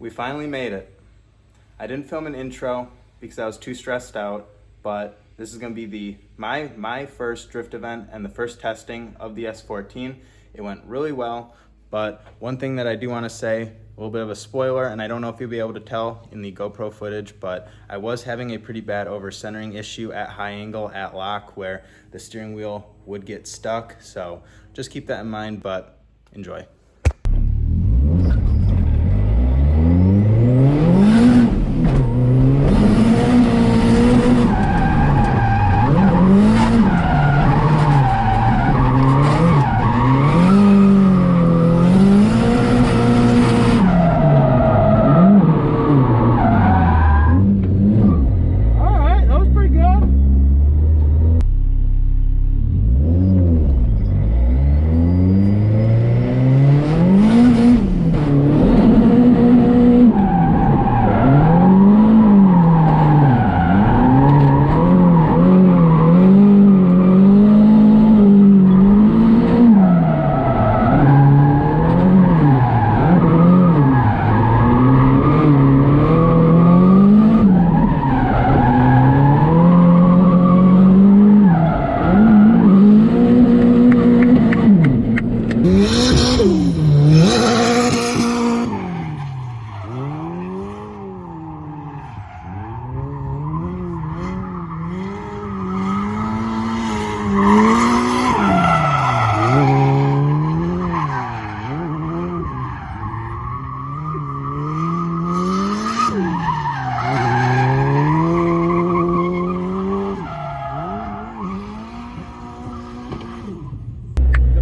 We finally made it. I didn't film an intro because I was too stressed out, but this is gonna be my first drift event and the first testing of the S14. It went really well, but one thing that I do wanna say, a little bit of a spoiler, and I don't know if you'll be able to tell in the GoPro footage, but I was having a pretty bad over-centering issue at high angle at lock where the steering wheel would get stuck. So just keep that in mind, but enjoy.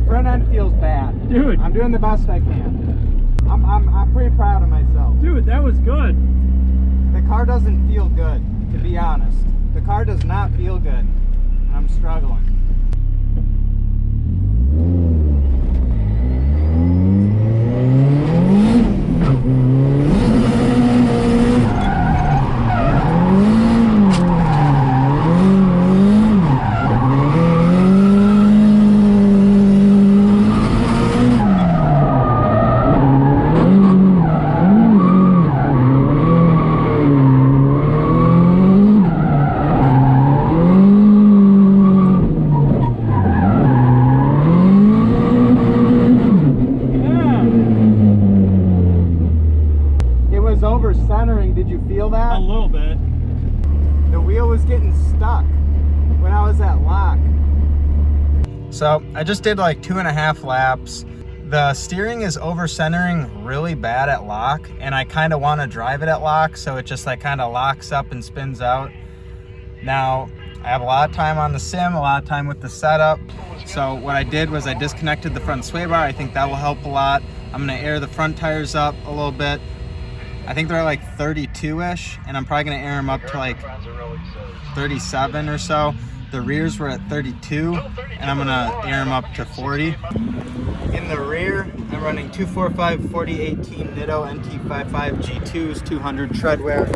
Front end feels bad. Dude. I'm doing the best I can. I'm pretty proud of myself. Dude, that was good. The car doesn't feel good, to be honest. The car does not feel good. And I'm struggling. Over centering, did you feel that? A little bit. The wheel was getting stuck when I was at lock. So I just did like 2.5 laps. The steering is over centering really bad at lock, and I kind of want to drive it at lock, so it just like kind of locks up and spins out. Now I have a lot of time on the sim, a lot of time with the setup. So what I did was I disconnected the front sway bar. I think that will help a lot. I'm gonna air the front tires up a little bit. I think they're like 32-ish, and I'm probably gonna air them up to like 37 or so. The rears were at 32, and I'm gonna air them up to 40. In the rear, I'm running 245 4018 Nitto NT55 G2s, 200 treadwear.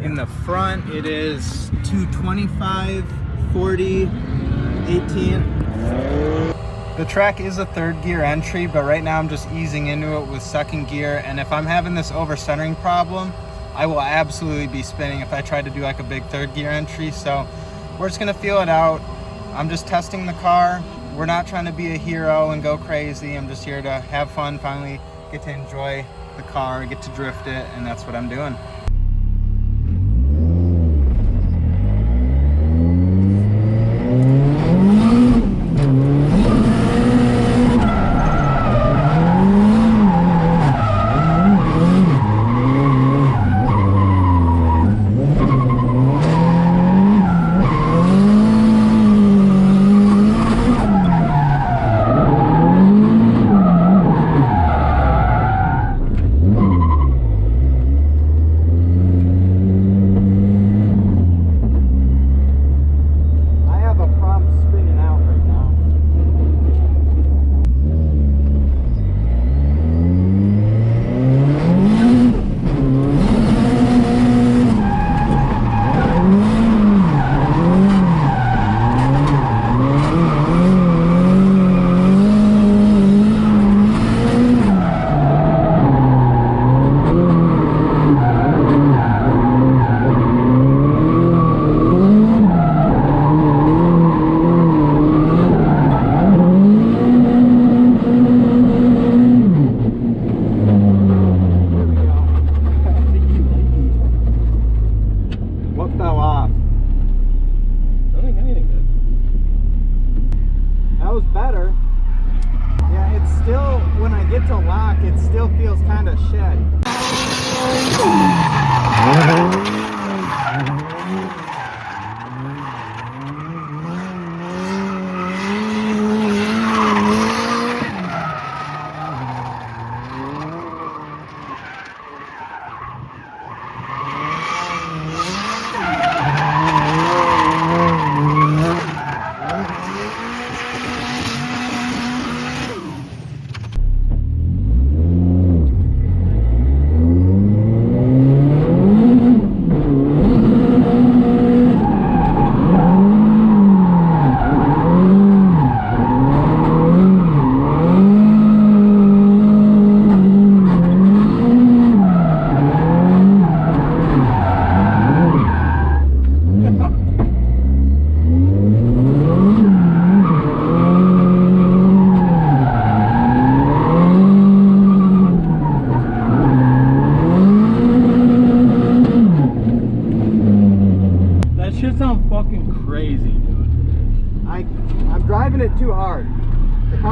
In the front, it is 225 40 18. The track is a third gear entry, but right now I'm just easing into it with second gear. And if I'm having this over centering problem, I will absolutely be spinning if I try to do like a big third gear entry. So we're just gonna feel it out. I'm just testing the car. We're not trying to be a hero and go crazy. I'm just here to have fun, finally get to enjoy the car, get to drift it, and that's what I'm doing.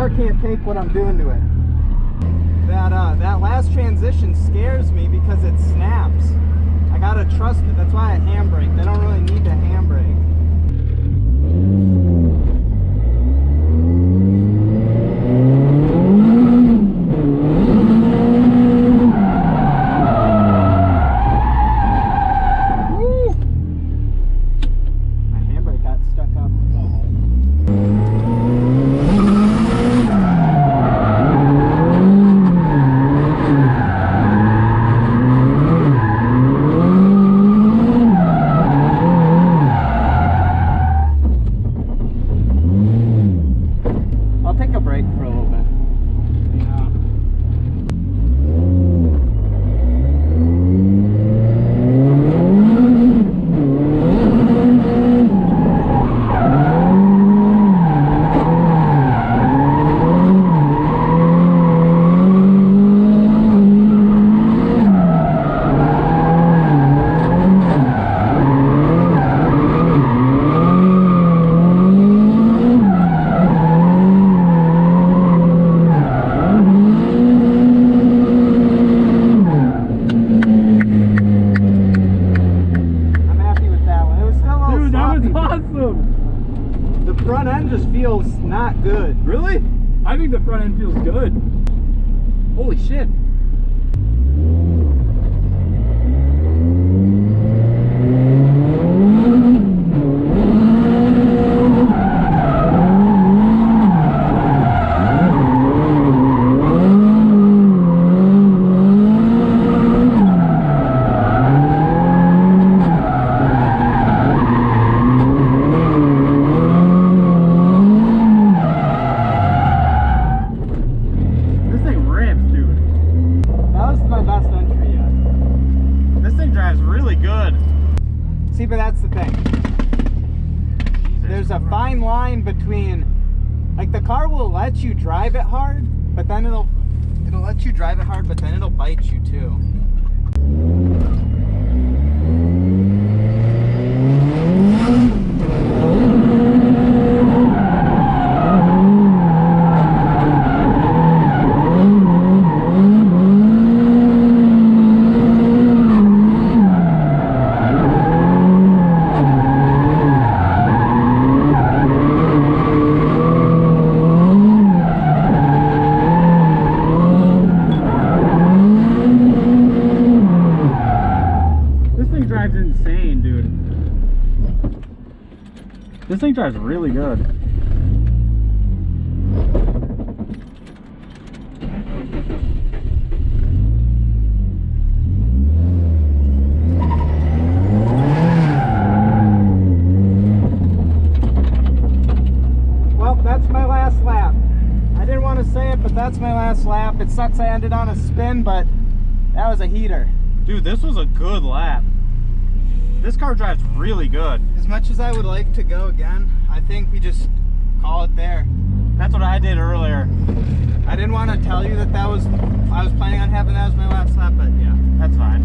car can't take what I'm doing to it. That last transition scares me because it snaps. I gotta trust it. That's why I handbrake. They don't really need to handbrake. Front end just feels not good. Really? I think the front end feels good. Holy shit. See, but that's the thing. There's a fine line between, like, the car will let you drive it hard, but then it'll let you drive it hard, but then it'll bite you too. Insane, dude. This thing drives really good. Well, that's my last lap. I didn't want to say it, but that's my last lap. It sucks I ended on a spin, but that was a heater. Dude, this was a good lap. This car drives really good. As much as I would like to go again, I think we just call it there. That's what I did earlier. I didn't want to tell you that I was planning on having that as my last lap, but yeah, that's fine.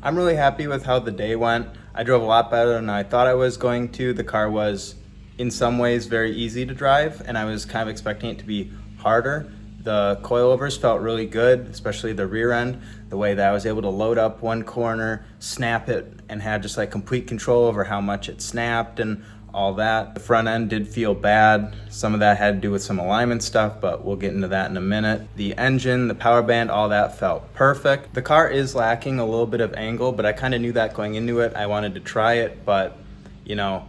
I'm really happy with how the day went. I drove a lot better than I thought I was going to. The car was in some ways very easy to drive, and I was kind of expecting it to be harder. The coilovers felt really good, especially the rear end, the way that I was able to load up one corner, snap it, and had just like complete control over how much it snapped and all that. The front end did feel bad. Some of that had to do with some alignment stuff, but we'll get into that in a minute. The engine, the power band, all that felt perfect. The car is lacking a little bit of angle, but I kind of knew that going into it. I wanted to try it, but you know,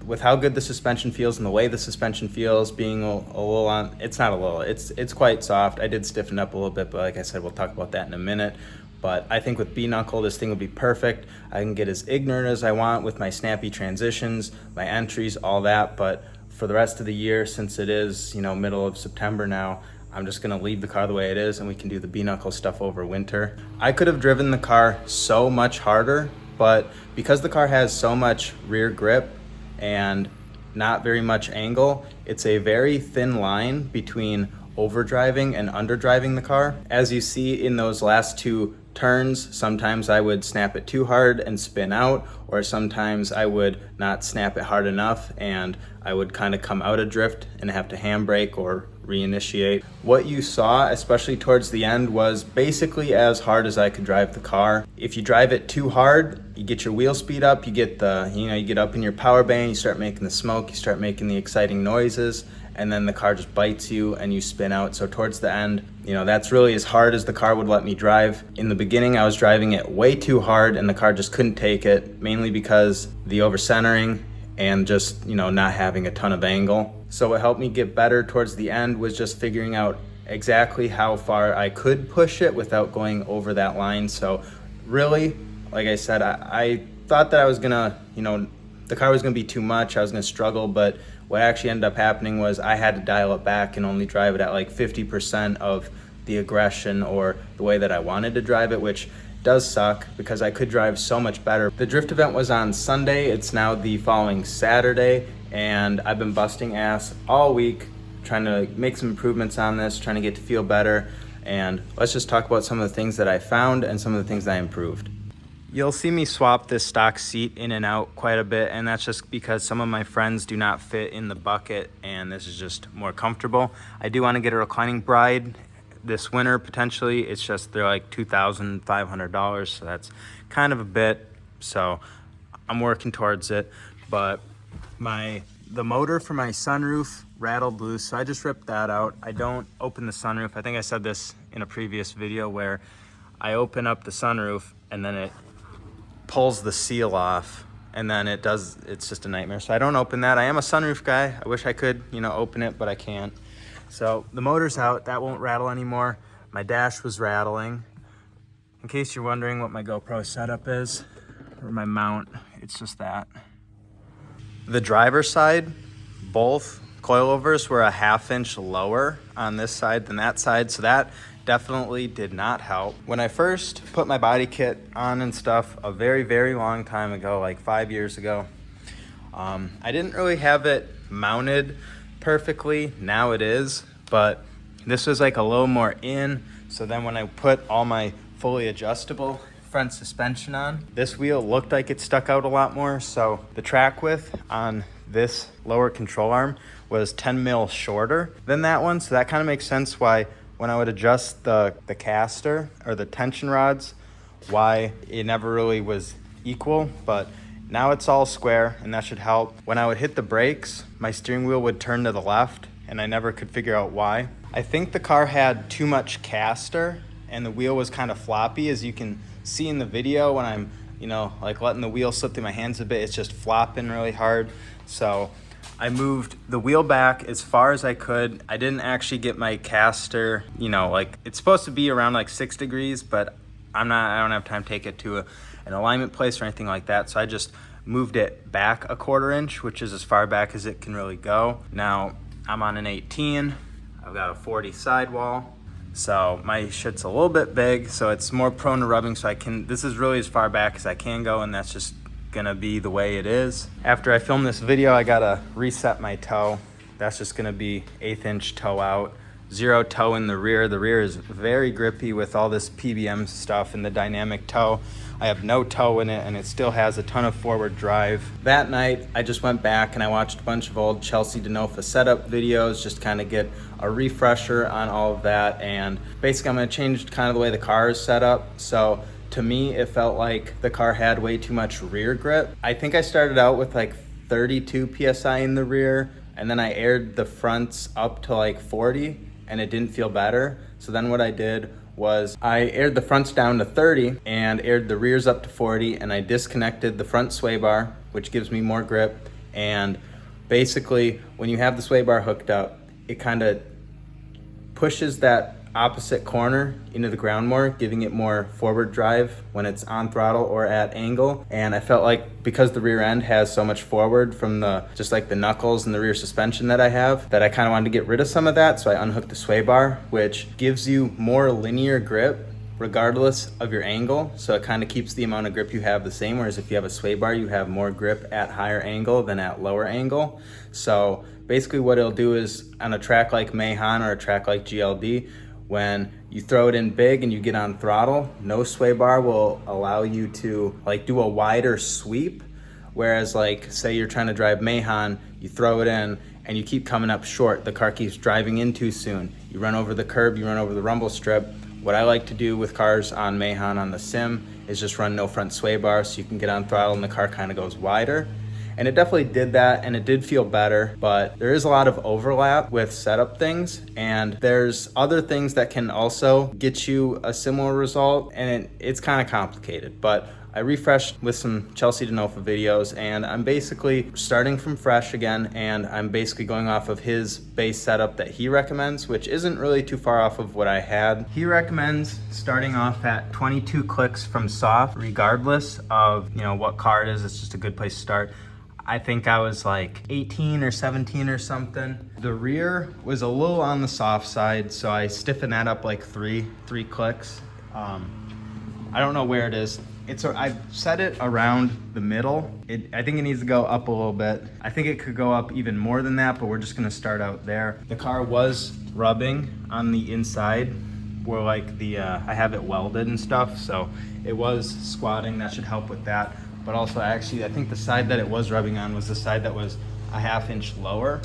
with how good the suspension feels and the way the suspension feels, being a little on, it's not a little, it's quite soft. I did stiffen up a little bit, but like I said, we'll talk about that in a minute. But I think with B-knuckle, this thing will be perfect. I can get as ignorant as I want with my snappy transitions, my entries, all that. But for the rest of the year, since it is, you know, middle of September now, I'm just gonna leave the car the way it is and we can do the B-knuckle stuff over winter. I could have driven the car so much harder, but because the car has so much rear grip and not very much angle, it's a very thin line between overdriving and underdriving the car. As you see in those last two turns, sometimes I would snap it too hard and spin out, or sometimes I would not snap it hard enough and I would kind of come out of drift and have to handbrake or reinitiate. What you saw, especially towards the end, was basically as hard as I could drive the car. If you drive it too hard, you get your wheel speed up, you get you get up in your power band, you start making the smoke, you start making the exciting noises, and then the car just bites you and you spin out. So towards the end, you know, that's really as hard as the car would let me drive. In the beginning, I was driving it way too hard and the car just couldn't take it, mainly because the over-centering and just, you know, not having a ton of angle. So what helped me get better towards the end was just figuring out exactly how far I could push it without going over that line. So really, like I said, I thought that I was gonna, you know, the car was gonna be too much, I was gonna struggle, but what actually ended up happening was I had to dial it back and only drive it at like 50% of the aggression or the way that I wanted to drive it, which does suck because I could drive so much better. The drift event was on Sunday, it's now the following Saturday, and I've been busting ass all week trying to make some improvements on this, trying to get to feel better, and let's just talk about some of the things that I found and some of the things that I improved. You'll see me swap this stock seat in and out quite a bit, and that's just because some of my friends do not fit in the bucket and this is just more comfortable. I do want to get a reclining bride this winter potentially. It's just they're like $2,500, so that's kind of a bit, so I'm working towards it. But the motor for my sunroof rattled loose, so I just ripped that out. I don't open the sunroof. I think I said this in a previous video where I open up the sunroof and then it pulls the seal off and then it's just a nightmare. So I don't open that. I am a sunroof guy. I wish I could, you know, open it, but I can't. So the motor's out, that won't rattle anymore. My dash was rattling. In case you're wondering what my GoPro setup is, or my mount, it's just that. The driver's side, both coilovers were a 1/2 inch lower on this side than that side, so that definitely did not help. When I first put my body kit on and stuff a very, very long time ago, like 5 years ago, I didn't really have it mounted perfectly. Now it is, but this was like a little more in. So then when I put all my fully adjustable front suspension on, this wheel looked like it stuck out a lot more. So the track width on this lower control arm was 10 mil shorter than that one. So that kind of makes sense why when I would adjust the caster or the tension rods, why it never really was equal. But now it's all square and that should help. When I would hit the brakes, my steering wheel would turn to the left and I never could figure out why. I think the car had too much caster and the wheel was kind of floppy. As you can see in the video, when I'm, you know, like letting the wheel slip through my hands a bit, it's just flopping really hard. So I moved the wheel back as far as I could. I didn't actually get my caster, you know, like it's supposed to be around like 6 degrees, but I don't have time to take it to an alignment place or anything like that. So I just moved it back a 1/4 inch, which is as far back as it can really go. Now I'm on an 18, I've got a 40 sidewall. So my shit's a little bit big, so it's more prone to rubbing, so this is really as far back as I can go, and that's just gonna be the way it is. After I film this video, I gotta reset my toe. That's just gonna be 1/8 inch toe out, zero toe in the rear. The rear is very grippy with all this PBM stuff and the dynamic toe. I have no toe in it and it still has a ton of forward drive. That night, I just went back and I watched a bunch of old Chelsea DeNofa setup videos, just kind of get a refresher on all of that. And basically I'm gonna change kind of the way the car is set up. So to me, it felt like the car had way too much rear grip. I think I started out with like 32 PSI in the rear, and then I aired the fronts up to like 40 and it didn't feel better. So then what I did was I aired the fronts down to 30 and aired the rears up to 40, and I disconnected the front sway bar, which gives me more grip. And basically when you have the sway bar hooked up, it kind of pushes that opposite corner into the ground more, giving it more forward drive when it's on throttle or at angle. And I felt like because the rear end has so much forward from the just like the knuckles and the rear suspension that I have, that I kind of wanted to get rid of some of that. So I unhooked the sway bar, which gives you more linear grip regardless of your angle. So it kind of keeps the amount of grip you have the same, whereas if you have a sway bar, you have more grip at higher angle than at lower angle. So basically what it'll do is on a track like Mayhan or a track like GLD, when you throw it in big and you get on throttle, no sway bar will allow you to like do a wider sweep. Whereas like say you're trying to drive Mayhan, you throw it in and you keep coming up short, the car keeps driving in too soon. You run over the curb, you run over the rumble strip. What I like to do with cars on Mayhan on the sim is just run no front sway bar so you can get on throttle and the car kind of goes wider. And it definitely did that, and it did feel better, but there is a lot of overlap with setup things, and there's other things that can also get you a similar result, and it's kind of complicated. But I refreshed with some Chelsea DeNofa videos, and I'm basically starting from fresh again, and I'm basically going off of his base setup that he recommends, which isn't really too far off of what I had. He recommends starting off at 22 clicks from soft, regardless of what car it is. It's just a good place to start. I think I was like 18 or 17 or something. The rear was a little on the soft side, so I stiffened that up like three clicks. I don't know where it is. I've set it around the middle. I think it needs to go up a little bit. I think it could go up even more than that, but we're just gonna start out there. The car was rubbing on the inside where like I have it welded and stuff, so it was squatting. That should help with that. But also actually, I think the side that it was rubbing on was the side that was a ½ inch lower.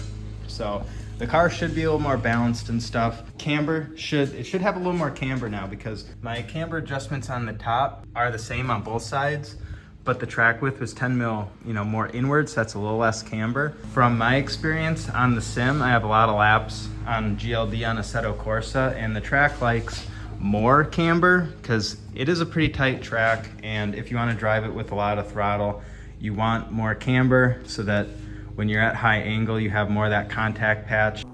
So the car should be a little more balanced and stuff. Camber should have a little more camber now, because my camber adjustments on the top are the same on both sides, but the track width was 10 mil, more inwards. So that's a little less camber. From my experience on the sim, I have a lot of laps on GLD on Assetto Corsa, and the track likes more camber because it is a pretty tight track, and if you want to drive it with a lot of throttle, you want more camber so that when you're at high angle you have more of that contact patch.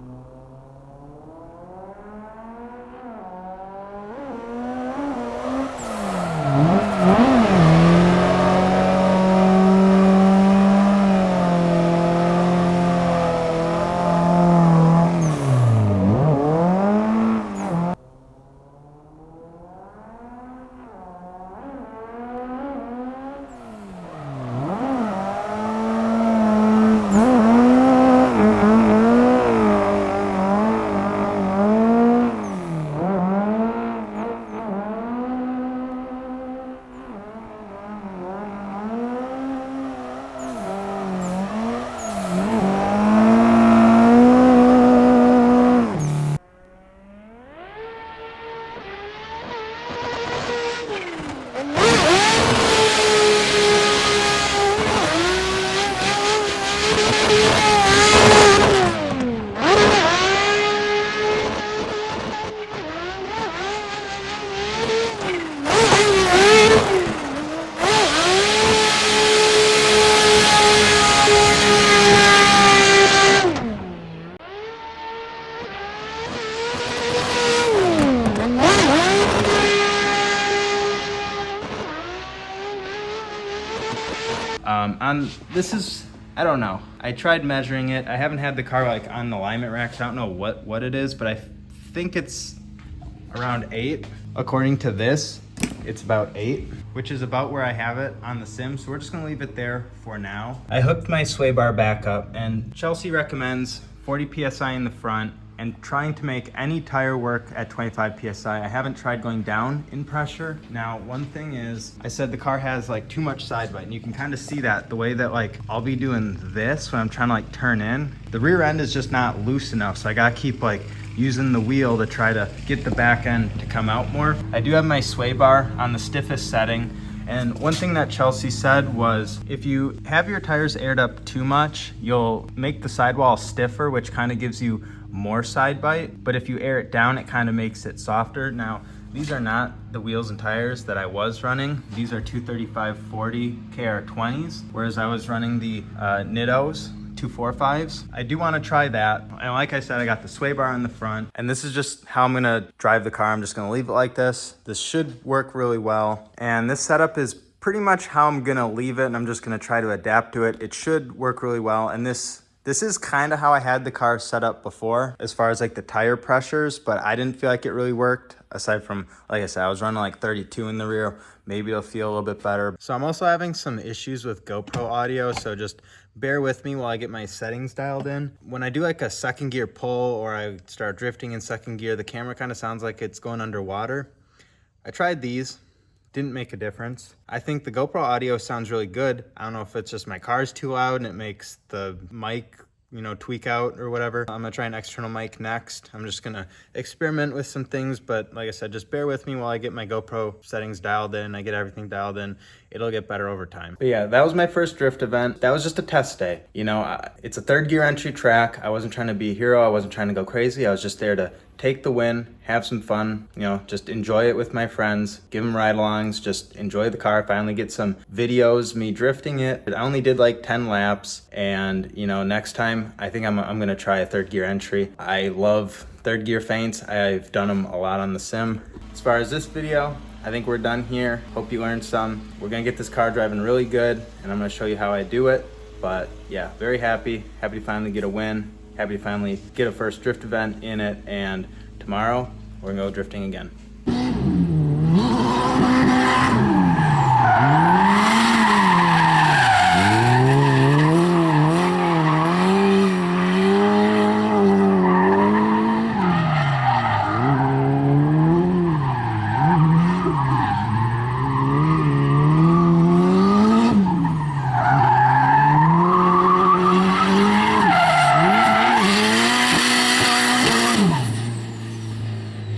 I don't know. I tried measuring it. I haven't had the car like on the alignment rack, so I don't know what it is, but I think it's around 8. According to this, it's about 8, which is about where I have it on the sim, so we're just gonna leave it there for now. I hooked my sway bar back up, and Chelsea recommends 40 PSI in the front, and trying to make any tire work at 25 PSI. I haven't tried going down in pressure. Now, one thing is, I said the car has like too much side bite, and you can kind of see that the way that like I'll be doing this when I'm trying to like turn in. The rear end is just not loose enough, so I gotta keep like using the wheel to try to get the back end to come out more. I do have my sway bar on the stiffest setting. And one thing that Chelsea said was, if you have your tires aired up too much, you'll make the sidewall stiffer, which kind of gives you more side bite. But if you air it down, it kind of makes it softer. Now, these are not the wheels and tires that I was running. These are 235/40 KR20s, whereas I was running the Nittos 245s. I do want to try that. And like I said, I got the sway bar on the front, and this is just how I'm gonna drive the car. I'm just gonna leave it like this. This should work really well. And this setup is pretty much how I'm gonna leave it, and I'm just gonna try to adapt to it. It should work really well. And this is kind of how I had the car set up before, as far as like the tire pressures, but I didn't feel like it really worked. Aside from, like I said, I was running like 32 in the rear. Maybe it'll feel a little bit better. So I'm also having some issues with GoPro audio, so just bear with me while I get my settings dialed in. When I do like a second gear pull or I start drifting in second gear, the camera kind of sounds like it's going underwater. I tried these, didn't make a difference. I think the GoPro audio sounds really good. I don't know if it's just my car's too loud and it makes the mic, you know, tweak out or whatever. I'm gonna try an external mic next. I'm just gonna experiment with some things, but like I said, just bear with me while I get my GoPro settings dialed in. I get everything dialed in. It'll get better over time. But yeah, that was my first drift event. That was just a test day. You know, it's a third gear entry track. I wasn't trying to be a hero. I wasn't trying to go crazy. I was just there to take the win, have some fun, you know, just enjoy it with my friends, give them ride-alongs, just enjoy the car, finally get some videos, me drifting it. I only did like 10 laps, and you know, next time, I think I'm gonna try a third gear entry. I love third gear feints. I've done them a lot on the sim. As far as this video, I think we're done here. Hope you learned some. We're gonna get this car driving really good, and I'm gonna show you how I do it. But yeah, very happy to finally get a win. Happy to finally get a first drift event in it, and tomorrow we're gonna go drifting again.